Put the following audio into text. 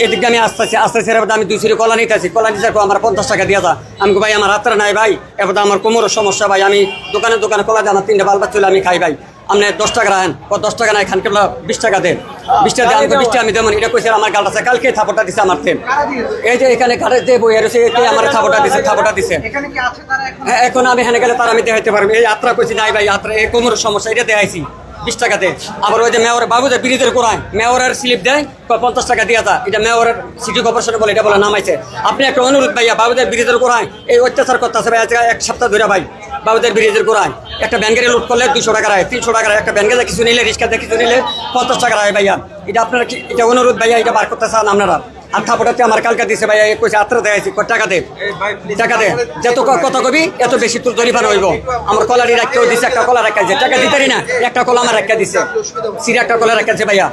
এদিকে আমি আসতেছি আমি 2 সিরি কলা নিতেছি, কলা নিতে আমার 50 টাকা দিয়ে যা। আমি ভাই আমার হাতটা নাই ভাই, এবার আমার কোমরের সমস্যা ভাই, আমি দোকানে কলা দিয়ে আমার 3টা বাল বাচ্চা আমি খাই ভাই। আপনি 10 টাকা রাখেন, 10 টাকা নাই খান, কেবল 20 টাকা দেন, 20 টাকা দিয়ে 20 টাকা আমি দেবো। এটা কইছে আমার গালটা কালকে থাপড়টা দিছে আমার তেল। এই যে এখানে ঘাটে দিয়ে বই রয়েছে, আমার থাপড়টা দিছে। হ্যাঁ, এখন আমি এখানে গেলে তার আমি দেখাইতে পারবো। এই যাত্রা কইছি নাই ভাই, যাত্রা এই কোমরের সমস্যা, এটা দেখাইছি 20 টাকাতে। আবার ওই যে মেয়র বাবুদের ব্রিজের কোরায় মেয়রের স্লিপ দেয় 50 টাকা দিয়ে তা, এটা মেয়রের সিটি কর্পোরেশনে বলে, এটা বলে নামাইছে। আপনি একটা অনুরোধ ভাইয়া, বাবুদের ব্রিজের কোরায় এই অত্যাচার করতেছে ভাই, এক সপ্তাহ ধরে ভাই। বাবুদের ব্রিজের কোরায় একটা ব্যাংকের লুট করলে 200 টাকা রায়, 300 টাকা রায়, একটা ব্যাংকে কিছু নিলে, রিক্সাতে কিছু নিলে 50 টাকা রায় ভাইয়া। এটা আপনারা কি, এটা অনুরোধ ভাইয়া, এটা বার করতে চান আপনারা? আর থাপড়াতে আমার কালকা দিছে ভাইয়া, কইছে আত্রা দেখাইছি, টাকা দে যত কথা কবি এত বেশি তোর জরিমানা হইব। আমার কলারি রাখতেও দিছে, একটা কলা রাখা টাকা দিতে না, একটা কলা আমার রাখা দিছে, সিরা একটা কলা রাখা ভাইয়া।